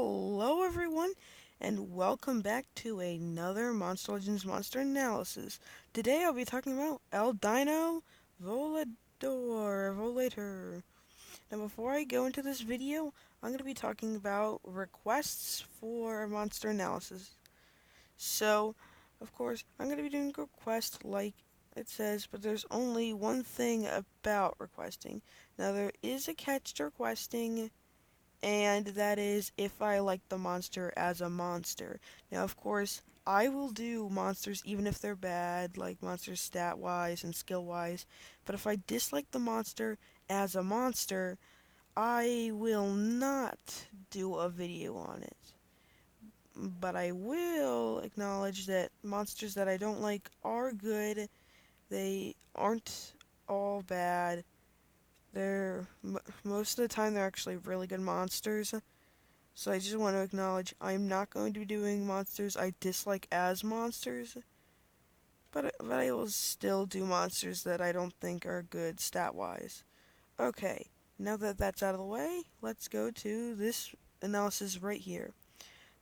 Hello everyone, and welcome back to another Monster Legends Monster Analysis. Today I'll be talking about Dino Volator. Now before I go into this video, I'm going to be talking about requests for Monster Analysis. So, of course, I'm going to be doing a request like it says, but there's only one thing about requesting. Now there is a catch to requesting, and that is if I like the monster as a monster. Now, of course, I will do monsters even if they're bad, like monsters stat-wise and skill-wise, but if I dislike the monster as a monster, I will not do a video on it. But I will acknowledge that monsters that I don't like are good. They aren't all bad. Most of the time they're actually really good monsters. So I just want to acknowledge I'm not going to be doing monsters I dislike as monsters, but I will still do monsters that I don't think are good stat-wise. Okay, now that that's out of the way, let's go to this analysis right here.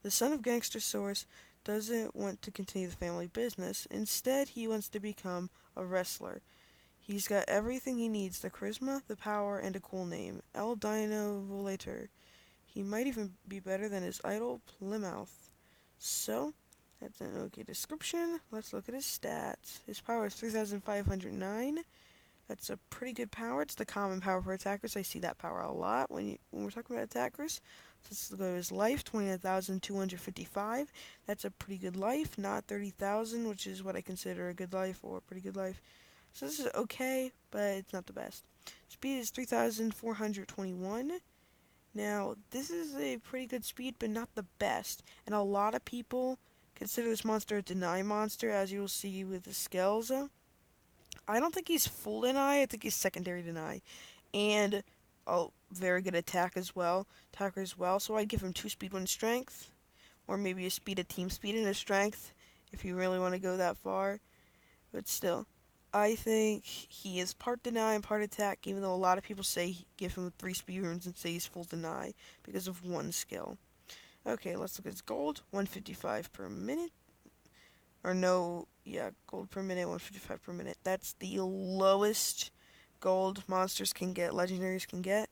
The son of Gangster Source doesn't want to continue the family business. Instead, he wants to become a wrestler. He's got everything he needs, the charisma, the power, and a cool name. El Dino Volador. He might even be better than his idol, Plymouth. So, that's an okay description. Let's look at his stats. His power is 3,509. That's a pretty good power. It's the common power for attackers. I see that power a lot when we're talking about attackers. So let's go to his life, 29,255. That's a pretty good life, not 30,000, which is what I consider a good life or a pretty good life. So this is okay, but it's not the best. Speed is 3,421. Now, this is a pretty good speed, but not the best. And a lot of people consider this monster a deny monster, as you will see with the skills. I don't think he's full deny, I think he's secondary deny. And a very good attacker as well. So I'd give him 2 speed, 1 strength. Or maybe a speed, a team speed, and a strength, if you really want to go that far. But still, I think he is part deny and part attack, even though a lot of people say give him 3 speed runes and say he's full deny because of 1 skill. Okay, let's look at his gold, 155 per minute. Or no, yeah, gold per minute, 155 per minute. That's the lowest gold monsters can get, legendaries can get.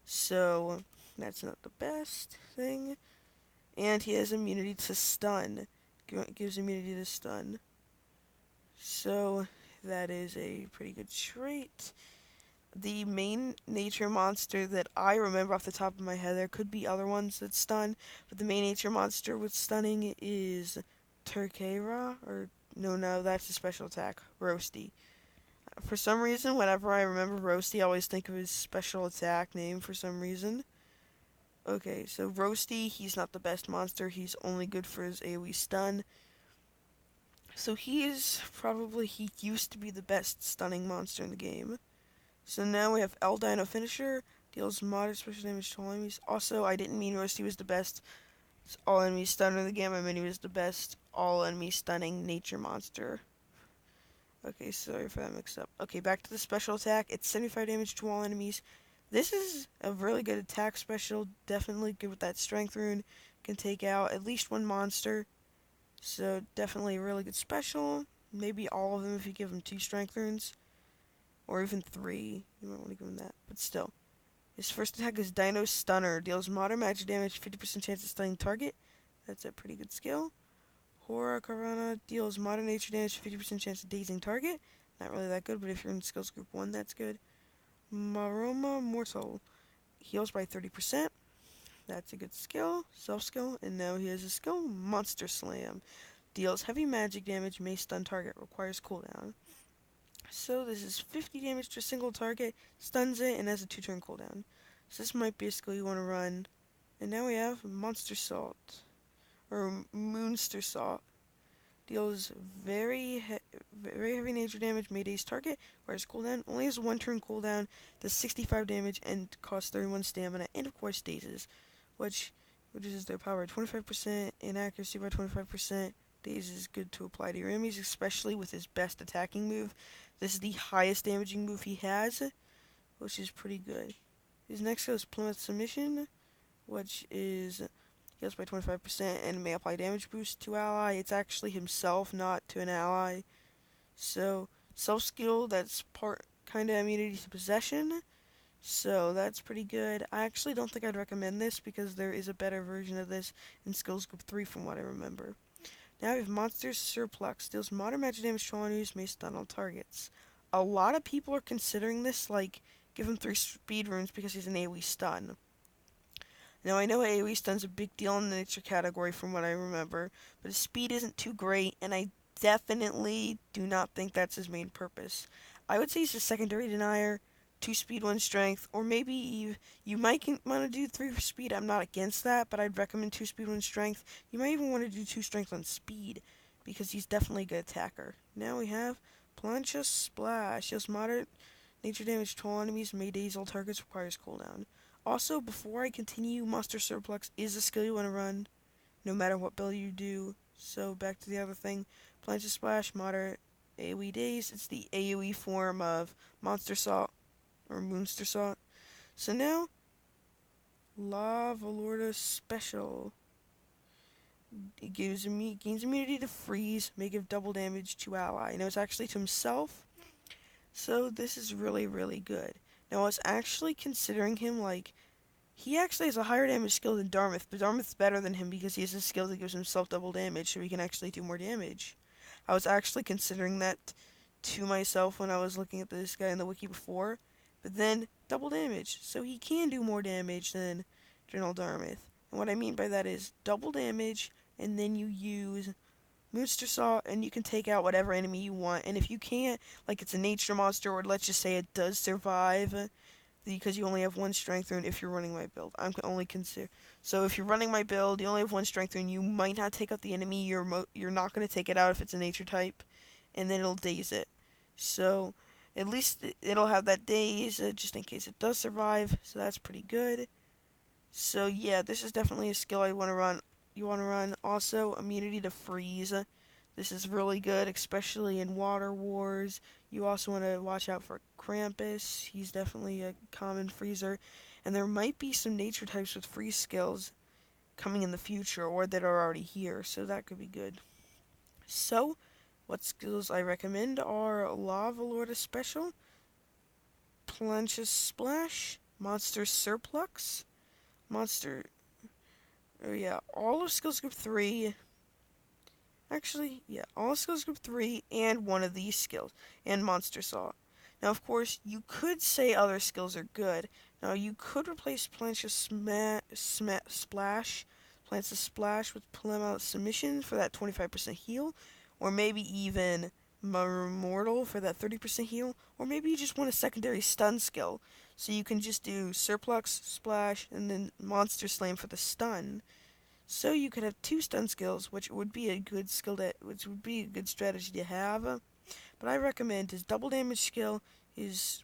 So, that's not the best thing. And he has immunity to stun. Gives immunity to stun. So, that is a pretty good trait. The main nature monster that I remember off the top of my head, there could be other ones that stun, but the main nature monster with stunning is Turkera, or no, that's a special attack, Roasty. For some reason, whenever I remember Roasty, I always think of his special attack name for some reason. Okay, so Roasty, he's not the best monster, he's only good for his AoE stun. So he used to be the best stunning monster in the game. So now we have El Dino Finisher, deals moderate special damage to all enemies. Also, I didn't mean Roasty was the best all enemy stunner in the game, I meant he was the best all enemy stunning nature monster. Okay, sorry for that mix up. Okay, back to the special attack. It's 75 damage to all enemies. This is a really good attack special, definitely good with that strength rune. Can take out at least 1 monster. So definitely a really good special. Maybe all of them if you give them 2 strength runes. Or even 3. You might want to give him that. But still. His first attack is Dino Stunner. Deals moderate magic damage, 50% chance of stunning target. That's a pretty good skill. Hora Karana deals moderate nature damage, 50% chance of dazing target. Not really that good, but if you're in skills group 1, that's good. Maroma Mortal heals by 30%. That's a good skill, self-skill. And now he has a skill, Monster Slam. Deals heavy magic damage, may stun target, requires cooldown. So this is 50 damage to a single target, stuns it, and has a 2-turn cooldown. So this might be a skill you want to run. And now we have Monster Salt, or Moonster Salt. Deals very heavy nature damage, Mayday's target, requires cooldown, only has a 1-turn cooldown, does 65 damage, and costs 31 stamina, and of course dazes, which reduces their power 25% and accuracy by 25%. Daze is good to apply to your enemies, especially with his best attacking move. This is the highest damaging move he has, which is pretty good. His next skill is Plymouth Submission, which is heals by 25%, and may apply damage boost to ally. It's actually himself, not to an ally. So, self skill, that's part kind of immunity to possession. So, that's pretty good. I actually don't think I'd recommend this because there is a better version of this in Skills Group 3 from what I remember. Now we have Monster's Surplus. Deals moderate magic damage to all enemies, may stun all targets. A lot of people are considering this, like, give him 3 speed runes because he's an AoE stun. Now, I know AoE stun's a big deal in the nature category from what I remember, but his speed isn't too great, and I definitely do not think that's his main purpose. I would say he's a secondary denier, 2 speed, 1 strength, or maybe you might want to do 3 speed. I'm not against that, but I'd recommend 2 speed, 1 strength. You might even want to do 2 strength on speed, because he's definitely a good attacker. Now we have Plancha Splash. Deals moderate nature damage to all enemies, may daze all targets, requires cooldown. Also, before I continue, Monster Surplus is a skill you want to run, no matter what build you do. So, back to the other thing. Plancha Splash, moderate AoE daze. It's the AoE form of Monster Salt, or Moonster Salt. So now, La Volorda Special. It gains immunity to freeze, may give double damage to ally. Now, it's actually to himself, so this is really, really good. Now, I was actually considering him, like, he actually has a higher damage skill than Dartmouth, but Dartmouth's better than him because he has a skill that gives himself double damage, so he can actually do more damage. I was actually considering that to myself when I was looking at this guy in the wiki before, but then, double damage, so he can do more damage than General Dartmouth. And what I mean by that is, double damage, and then you use Moonster Saw, and you can take out whatever enemy you want. And if you can't, like it's a nature monster, or let's just say it does survive, because you only have 1 strength rune if you're running my build. I'm only consider. So if you're running my build, you only have 1 strength rune. You might not take out the enemy. You're not going to take it out if it's a nature type, and then it'll daze it. So at least it'll have that daze just in case it does survive. So that's pretty good. So yeah, this is definitely a skill I want to run. You want to run also immunity to freeze. This is really good, especially in Water Wars. You also want to watch out for Krampus. He's definitely a common freezer. And there might be some nature types with freeze skills coming in the future or that are already here, so that could be good. So, what skills I recommend are La Volorda Special, Plancha Splash, Monster Surplus, all of Skills Group 3. Actually, yeah, all of Skills Group 3 and one of these skills, and Monster Saw. Now, of course, you could say other skills are good. Now, you could replace Plancha Splash, Plancha Splash with Polema Submission for that 25% heal, or maybe even Immortal for that 30% heal, or maybe you just want a secondary stun skill, so you can just do Surplus, Splash, and then Monster Slam for the stun. So you could have 2 stun skills, which would be a good strategy to have. But I recommend his double damage skill, his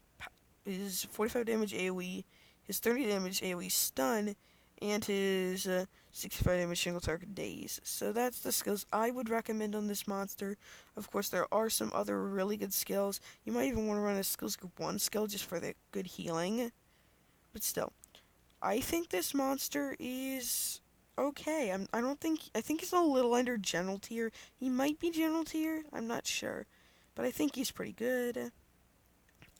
45 damage AoE, his 30 damage AoE stun, and his 65 damage single target daze. So that's the skills I would recommend on this monster. Of course, there are some other really good skills. You might even want to run a Skills Group 1 skill just for the good healing. But still, I think this monster is okay. I think he's a little under general tier. He might be general tier, I'm not sure. But I think he's pretty good.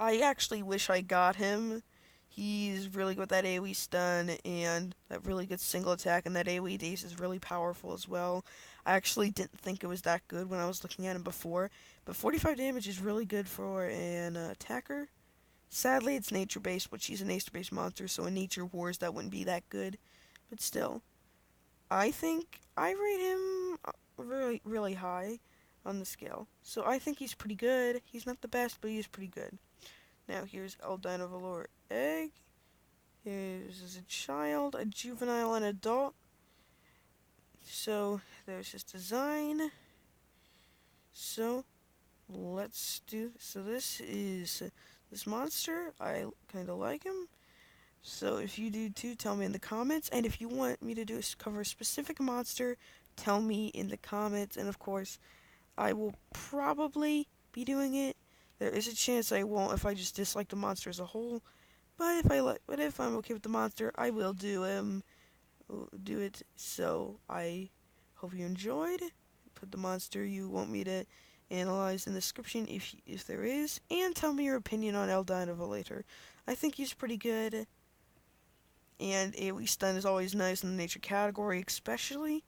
I actually wish I got him. He's really good with that AoE stun and that really good single attack, and that AoE daze is really powerful as well. I actually didn't think it was that good when I was looking at him before, but 45 damage is really good for an attacker. Sadly, it's nature-based, but she's a nature-based monster, so in Nature Wars that wouldn't be that good. But still, I think I rate him really, really high on the scale. So I think he's pretty good. He's not the best, but he's pretty good. Now here's El Dino Volador Egg. Here's a child, a juvenile, and adult. So there's his design. So let's do. So this is this monster. I kind of like him. So if you do too, tell me in the comments. And if you want me to cover a specific monster, tell me in the comments. And of course, I will probably be doing it. There is a chance I won't if I just dislike the monster as a whole. But if I'm okay with the monster, I will do him do it. So I hope you enjoyed. Put the monster you want me to analyze in the description if there is, and tell me your opinion on Dino Volador. I think he's pretty good, and AoE stun is always nice in the nature category, especially.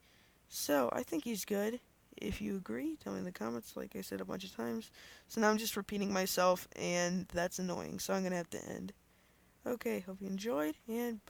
So I think he's good. If you agree, tell me in the comments, like I said a bunch of times. So now I'm just repeating myself, and that's annoying, so I'm gonna have to end. Okay, hope you enjoyed, and bye.